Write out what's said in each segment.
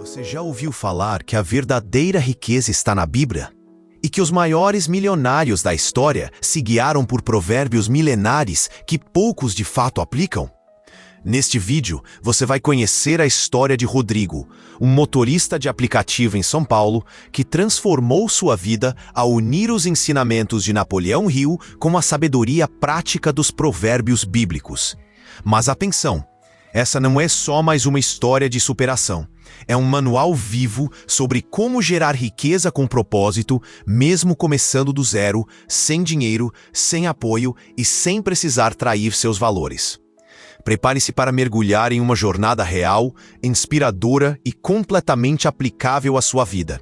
Você já ouviu falar que a verdadeira riqueza está na Bíblia? E que os maiores milionários da história se guiaram por provérbios milenares que poucos de fato aplicam? Neste vídeo, você vai conhecer a história de Rodrigo, um motorista de aplicativo em São Paulo que transformou sua vida ao unir os ensinamentos de Napoleão Hill com a sabedoria prática dos provérbios bíblicos. Mas atenção, essa não é só mais uma história de superação. É um manual vivo sobre como gerar riqueza com propósito, mesmo começando do zero, sem dinheiro, sem apoio e sem precisar trair seus valores. Prepare-se para mergulhar em uma jornada real, inspiradora e completamente aplicável à sua vida.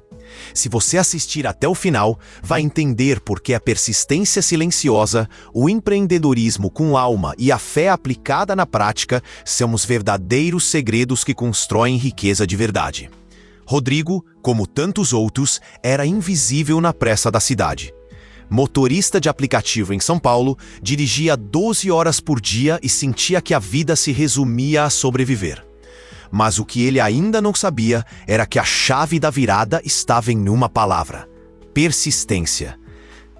Se você assistir até o final, vai entender por que a persistência silenciosa, o empreendedorismo com alma e a fé aplicada na prática são os verdadeiros segredos que constroem riqueza de verdade. Rodrigo, como tantos outros, era invisível na pressa da cidade. Motorista de aplicativo em São Paulo, dirigia 12 horas por dia e sentia que a vida se resumia a sobreviver. Mas o que ele ainda não sabia era que a chave da virada estava em uma palavra: persistência.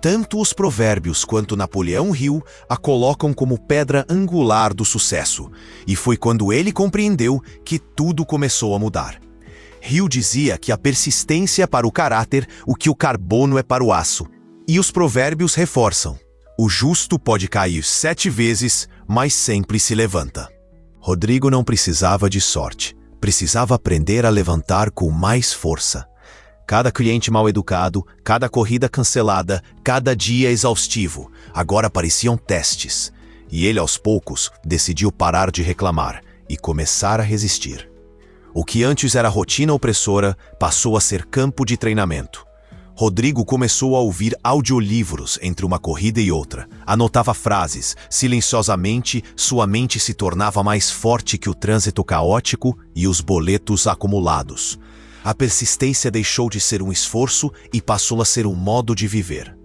Tanto os provérbios quanto Napoleão Hill a colocam como pedra angular do sucesso, e foi quando ele compreendeu que tudo começou a mudar. Hill dizia que a persistência é para o caráter o que o carbono é para o aço. E os provérbios reforçam: o justo pode cair 7 vezes, mas sempre se levanta. Rodrigo não precisava de sorte, precisava aprender a levantar com mais força. Cada cliente mal educado, cada corrida cancelada, cada dia exaustivo, agora pareciam testes. E ele, aos poucos, decidiu parar de reclamar e começar a resistir. O que antes era rotina opressora passou a ser campo de treinamento. Rodrigo começou a ouvir audiolivros entre uma corrida e outra. Anotava frases. Silenciosamente, sua mente se tornava mais forte que o trânsito caótico e os boletos acumulados. A persistência deixou de ser um esforço e passou a ser um modo de viver.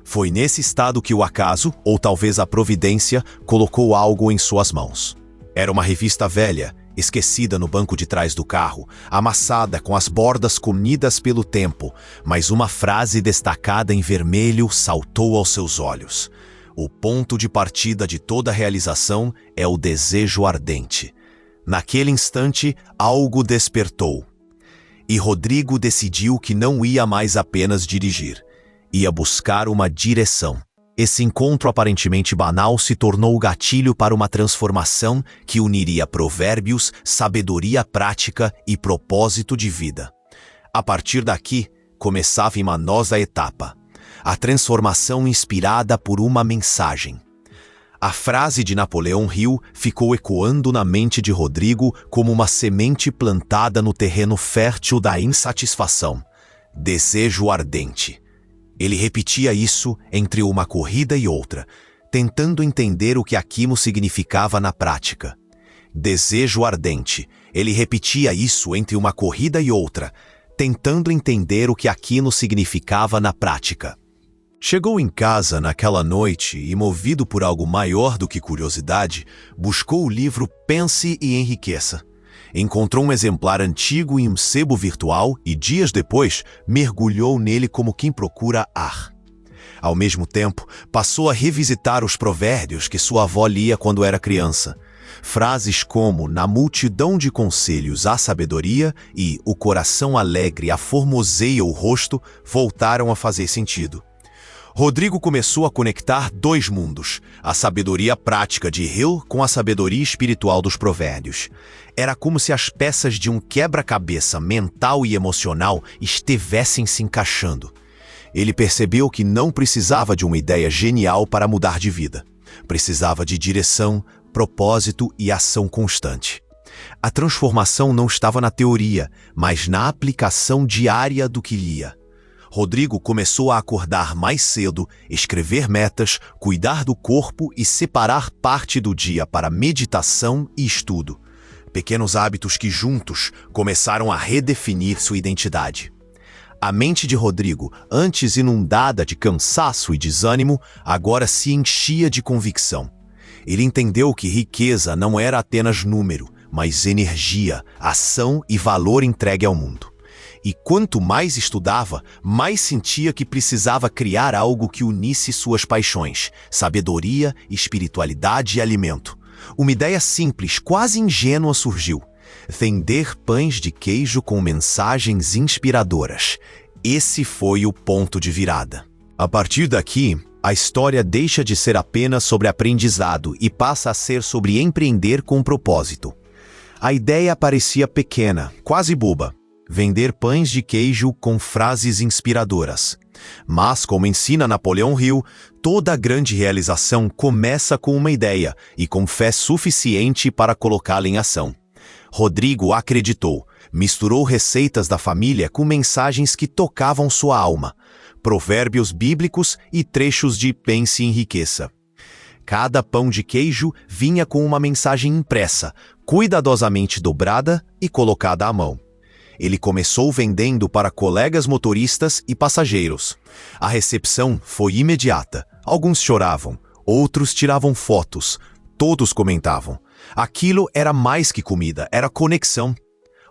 Foi nesse estado que o acaso, ou talvez a providência, colocou algo em suas mãos. Era uma revista velha, esquecida no banco de trás do carro, amassada com as bordas comidas pelo tempo, mas uma frase destacada em vermelho saltou aos seus olhos. O ponto de partida de toda realização é o desejo ardente. Naquele instante, algo despertou. E Rodrigo decidiu que não ia mais apenas dirigir. Ia buscar uma direção. Esse encontro aparentemente banal se tornou o gatilho para uma transformação que uniria provérbios, sabedoria prática e propósito de vida. A partir daqui, começava uma nova etapa: a transformação inspirada por uma mensagem. A frase de Napoleão Hill ficou ecoando na mente de Rodrigo como uma semente plantada no terreno fértil da insatisfação. Desejo ardente. Ele repetia isso entre uma corrida e outra, tentando entender o que aquilo significava na prática. Desejo ardente. Ele repetia isso entre uma corrida e outra, tentando entender o que aquilo significava na prática. Chegou em casa naquela noite e, movido por algo maior do que curiosidade, buscou o livro Pense e Enriqueça. Encontrou um exemplar antigo em um sebo virtual e, dias depois, mergulhou nele como quem procura ar. Ao mesmo tempo, passou a revisitar os provérbios que sua avó lia quando era criança. Frases como "na multidão de conselhos há sabedoria" e "o coração alegre aformoseia o rosto" voltaram a fazer sentido. Rodrigo começou a conectar 2 mundos, a sabedoria prática de Hill com a sabedoria espiritual dos provérbios. Era como se as peças de um quebra-cabeça mental e emocional estivessem se encaixando. Ele percebeu que não precisava de uma ideia genial para mudar de vida. Precisava de direção, propósito e ação constante. A transformação não estava na teoria, mas na aplicação diária do que lia. Rodrigo começou a acordar mais cedo, escrever metas, cuidar do corpo e separar parte do dia para meditação e estudo. Pequenos hábitos que juntos começaram a redefinir sua identidade. A mente de Rodrigo, antes inundada de cansaço e desânimo, agora se enchia de convicção. Ele entendeu que riqueza não era apenas número, mas energia, ação e valor entregue ao mundo. E quanto mais estudava, mais sentia que precisava criar algo que unisse suas paixões, sabedoria, espiritualidade e alimento. Uma ideia simples, quase ingênua surgiu: vender pães de queijo com mensagens inspiradoras. Esse foi o ponto de virada. A partir daqui, a história deixa de ser apenas sobre aprendizado e passa a ser sobre empreender com propósito. A ideia parecia pequena, quase boba: vender pães de queijo com frases inspiradoras. Mas, como ensina Napoleão Hill, toda grande realização começa com uma ideia e com fé suficiente para colocá-la em ação. Rodrigo acreditou, misturou receitas da família com mensagens que tocavam sua alma, provérbios bíblicos e trechos de Pense e Enriqueça. Cada pão de queijo vinha com uma mensagem impressa, cuidadosamente dobrada e colocada à mão. Ele começou vendendo para colegas motoristas e passageiros. A recepção foi imediata. Alguns choravam, outros tiravam fotos, todos comentavam. Aquilo era mais que comida, era conexão.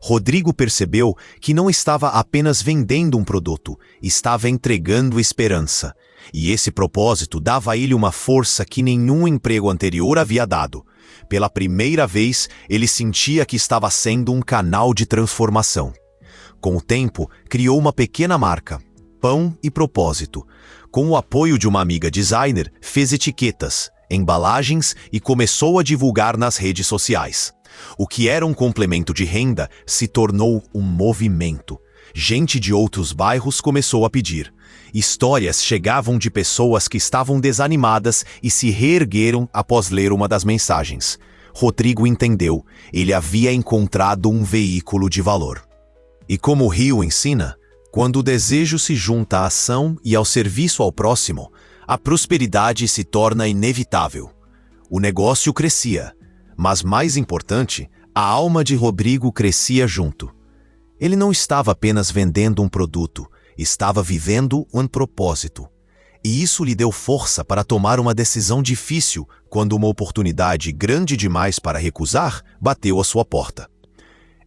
Rodrigo percebeu que não estava apenas vendendo um produto, estava entregando esperança. E esse propósito dava a ele uma força que nenhum emprego anterior havia dado. Pela primeira vez, ele sentia que estava sendo um canal de transformação. Com o tempo, criou uma pequena marca, Pão e Propósito. Com o apoio de uma amiga designer, fez etiquetas, embalagens e começou a divulgar nas redes sociais. O que era um complemento de renda se tornou um movimento. Gente de outros bairros começou a pedir. Histórias chegavam de pessoas que estavam desanimadas e se reergueram após ler uma das mensagens. Rodrigo entendeu, ele havia encontrado um veículo de valor. E como o Hill ensina, quando o desejo se junta à ação e ao serviço ao próximo, a prosperidade se torna inevitável. O negócio crescia, mas mais importante, a alma de Rodrigo crescia junto. Ele não estava apenas vendendo um produto, estava vivendo um propósito. E isso lhe deu força para tomar uma decisão difícil quando uma oportunidade grande demais para recusar bateu à sua porta.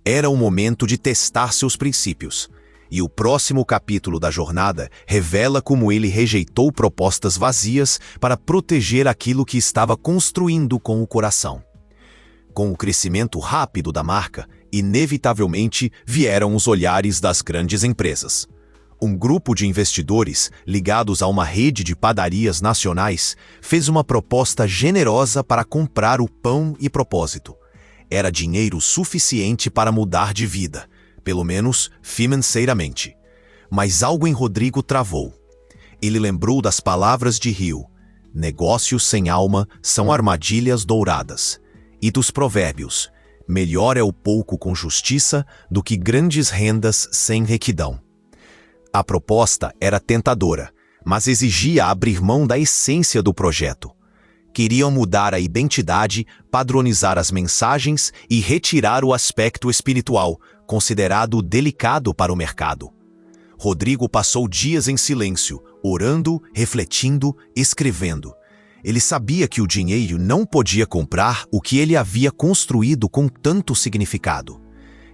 Era o momento de testar seus princípios. E o próximo capítulo da jornada revela como ele rejeitou propostas vazias para proteger aquilo que estava construindo com o coração. Com o crescimento rápido da marca, inevitavelmente vieram os olhares das grandes empresas. Um grupo de investidores, ligados a uma rede de padarias nacionais, fez uma proposta generosa para comprar o Pão e Propósito. Era dinheiro suficiente para mudar de vida, pelo menos financeiramente. Mas algo em Rodrigo travou. Ele lembrou das palavras de Hill: negócios sem alma são armadilhas douradas. E dos provérbios: melhor é o pouco com justiça do que grandes rendas sem requidão. A proposta era tentadora, mas exigia abrir mão da essência do projeto. Queriam mudar a identidade, padronizar as mensagens e retirar o aspecto espiritual, considerado delicado para o mercado. Rodrigo passou dias em silêncio, orando, refletindo, escrevendo. Ele sabia que o dinheiro não podia comprar o que ele havia construído com tanto significado.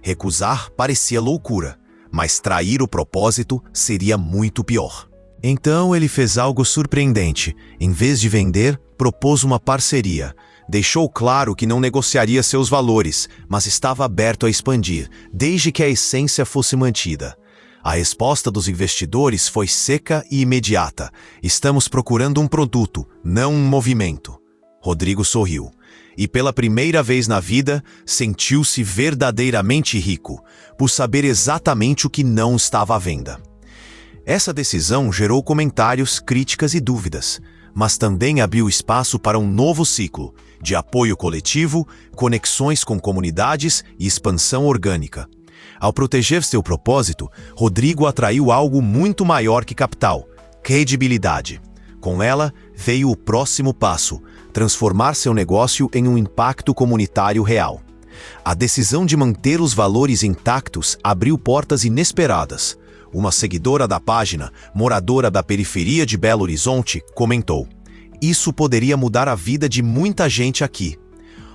Recusar parecia loucura, mas trair o propósito seria muito pior. Então ele fez algo surpreendente. Em vez de vender, propôs uma parceria. Deixou claro que não negociaria seus valores, mas estava aberto a expandir, desde que a essência fosse mantida. A resposta dos investidores foi seca e imediata. Estamos procurando um produto, não um movimento. Rodrigo sorriu. E pela primeira vez na vida, sentiu-se verdadeiramente rico, por saber exatamente o que não estava à venda. Essa decisão gerou comentários, críticas e dúvidas, mas também abriu espaço para um novo ciclo de apoio coletivo, conexões com comunidades e expansão orgânica. Ao proteger seu propósito, Rodrigo atraiu algo muito maior que capital: credibilidade. Com ela, veio o próximo passo: transformar seu negócio em um impacto comunitário real. A decisão de manter os valores intactos abriu portas inesperadas. Uma seguidora da página, moradora da periferia de Belo Horizonte, comentou: "Isso poderia mudar a vida de muita gente aqui."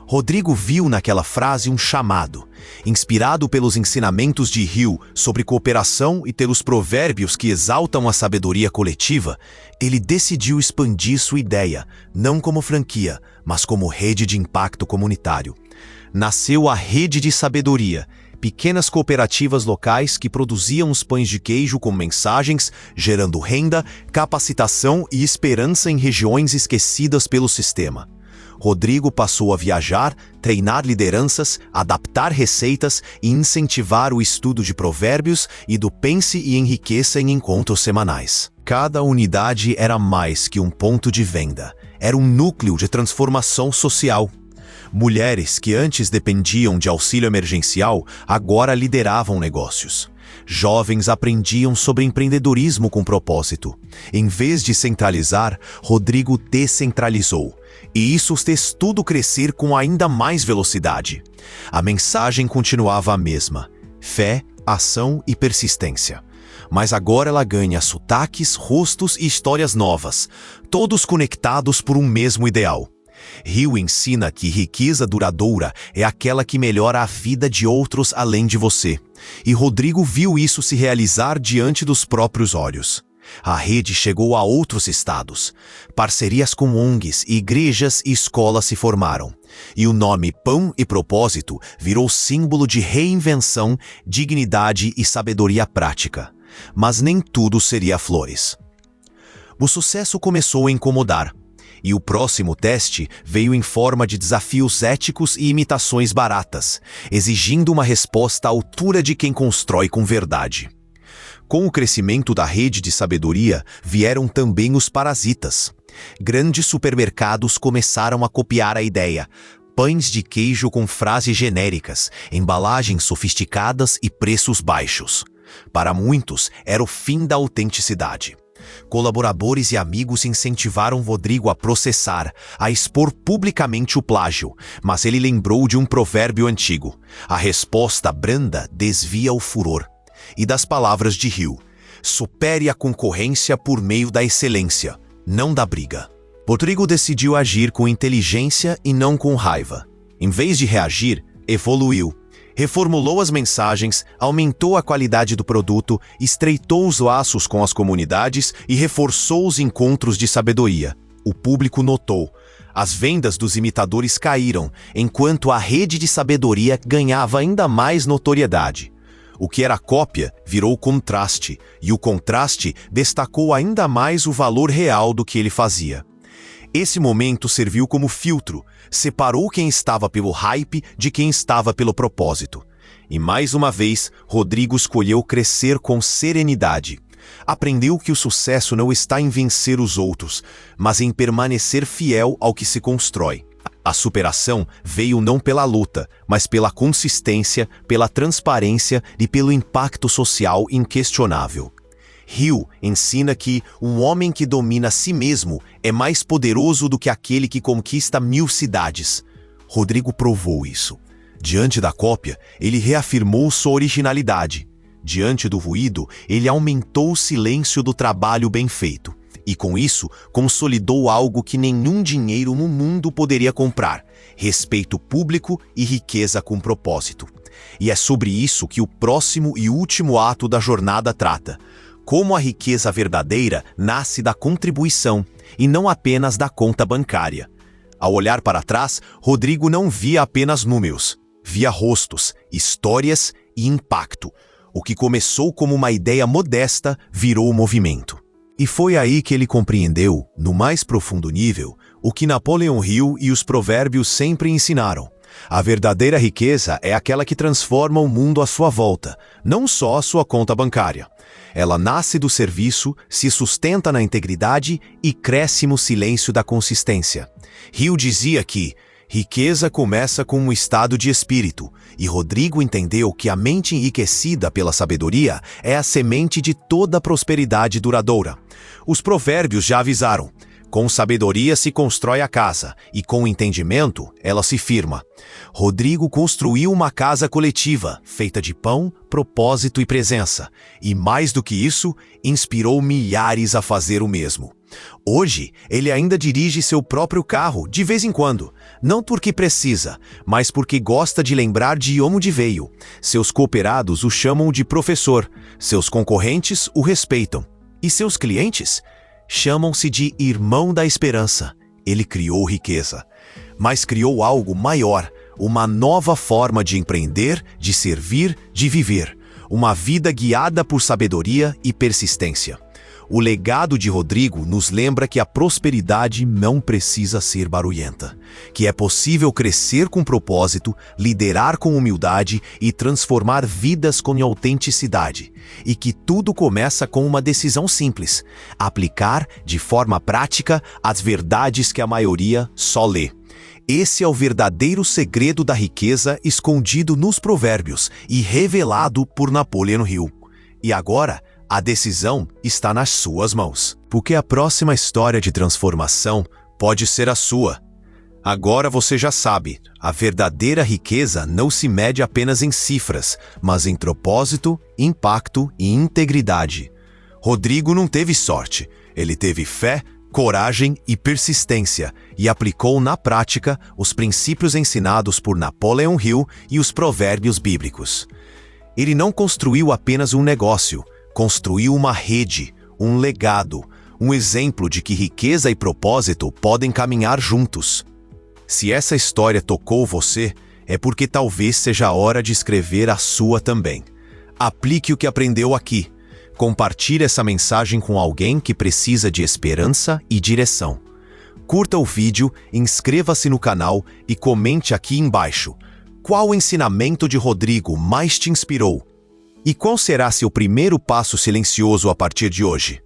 Rodrigo viu naquela frase um chamado. Inspirado pelos ensinamentos de Hill sobre cooperação e pelos provérbios que exaltam a sabedoria coletiva, ele decidiu expandir sua ideia, não como franquia, mas como rede de impacto comunitário. Nasceu a Rede de Sabedoria, pequenas cooperativas locais que produziam os pães de queijo com mensagens, gerando renda, capacitação e esperança em regiões esquecidas pelo sistema. Rodrigo passou a viajar, treinar lideranças, adaptar receitas e incentivar o estudo de provérbios e do Pense e Enriqueça em encontros semanais. Cada unidade era mais que um ponto de venda, era um núcleo de transformação social. Mulheres que antes dependiam de auxílio emergencial agora lideravam negócios. Jovens aprendiam sobre empreendedorismo com propósito. Em vez de centralizar, Rodrigo descentralizou. E isso fez tudo crescer com ainda mais velocidade. A mensagem continuava a mesma: fé, ação e persistência. Mas agora ela ganha sotaques, rostos e histórias novas, todos conectados por um mesmo ideal. Hill ensina que riqueza duradoura é aquela que melhora a vida de outros além de você. E Rodrigo viu isso se realizar diante dos próprios olhos. A rede chegou a outros estados. Parcerias com ONGs, igrejas e escolas se formaram. E o nome Pão e Propósito virou símbolo de reinvenção, dignidade e sabedoria prática. Mas nem tudo seria flores. O sucesso começou a incomodar. E o próximo teste veio em forma de desafios éticos e imitações baratas, exigindo uma resposta à altura de quem constrói com verdade. Com o crescimento da rede de sabedoria, vieram também os parasitas. Grandes supermercados começaram a copiar a ideia: pães de queijo com frases genéricas, embalagens sofisticadas e preços baixos. Para muitos, era o fim da autenticidade. Colaboradores e amigos incentivaram Rodrigo a processar, a expor publicamente o plágio, mas ele lembrou de um provérbio antigo: a resposta branda desvia o furor. E das palavras de Hill: supere a concorrência por meio da excelência, não da briga. Rodrigo decidiu agir com inteligência e não com raiva. Em vez de reagir, evoluiu. Reformulou as mensagens, aumentou a qualidade do produto, estreitou os laços com as comunidades e reforçou os encontros de sabedoria. O público notou. As vendas dos imitadores caíram, enquanto a rede de sabedoria ganhava ainda mais notoriedade. O que era cópia virou contraste, e o contraste destacou ainda mais o valor real do que ele fazia. Esse momento serviu como filtro, separou quem estava pelo hype de quem estava pelo propósito. E mais uma vez, Rodrigo escolheu crescer com serenidade. Aprendeu que o sucesso não está em vencer os outros, mas em permanecer fiel ao que se constrói. A superação veio não pela luta, mas pela consistência, pela transparência e pelo impacto social inquestionável. Hill ensina que um homem que domina a si mesmo é mais poderoso do que aquele que conquista 1000 cidades. Rodrigo provou isso. Diante da cópia, ele reafirmou sua originalidade. Diante do ruído, ele aumentou o silêncio do trabalho bem feito. E com isso, consolidou algo que nenhum dinheiro no mundo poderia comprar: respeito público e riqueza com propósito. E é sobre isso que o próximo e último ato da jornada trata: como a riqueza verdadeira nasce da contribuição e não apenas da conta bancária. Ao olhar para trás, Rodrigo não via apenas números, via rostos, histórias e impacto. O que começou como uma ideia modesta virou movimento. E foi aí que ele compreendeu, no mais profundo nível, o que Napoleon Hill e os provérbios sempre ensinaram: a verdadeira riqueza é aquela que transforma o mundo à sua volta, não só a sua conta bancária. Ela nasce do serviço, se sustenta na integridade e cresce no silêncio da consistência. Hill dizia que riqueza começa com um estado de espírito, e Rodrigo entendeu que a mente enriquecida pela sabedoria é a semente de toda prosperidade duradoura. Os provérbios já avisaram: com sabedoria se constrói a casa, e com entendimento ela se firma. Rodrigo construiu uma casa coletiva, feita de pão, propósito e presença. E mais do que isso, inspirou milhares a fazer o mesmo. Hoje, ele ainda dirige seu próprio carro, de vez em quando. Não porque precisa, mas porque gosta de lembrar de onde veio. Seus cooperados o chamam de professor, seus concorrentes o respeitam. E seus clientes chamam-se de irmão da esperança. Ele criou riqueza, mas criou algo maior, uma nova forma de empreender, de servir, de viver. Uma vida guiada por sabedoria e persistência. O legado de Rodrigo nos lembra que a prosperidade não precisa ser barulhenta, que é possível crescer com propósito, liderar com humildade e transformar vidas com autenticidade, e que tudo começa com uma decisão simples: aplicar de forma prática as verdades que a maioria só lê. Esse é o verdadeiro segredo da riqueza escondido nos provérbios e revelado por Napoleon Hill. E agora, a decisão está nas suas mãos, porque a próxima história de transformação pode ser a sua. Agora você já sabe, a verdadeira riqueza não se mede apenas em cifras, mas em propósito, impacto e integridade. Rodrigo não teve sorte, ele teve fé, coragem e persistência, e aplicou na prática os princípios ensinados por Napoleon Hill e os provérbios bíblicos. Ele não construiu apenas um negócio, construiu uma rede, um legado, um exemplo de que riqueza e propósito podem caminhar juntos. Se essa história tocou você, é porque talvez seja a hora de escrever a sua também. Aplique o que aprendeu aqui. Compartilhe essa mensagem com alguém que precisa de esperança e direção. Curta o vídeo, inscreva-se no canal e comente aqui embaixo. Qual ensinamento de Rodrigo mais te inspirou? E qual será seu primeiro passo silencioso a partir de hoje?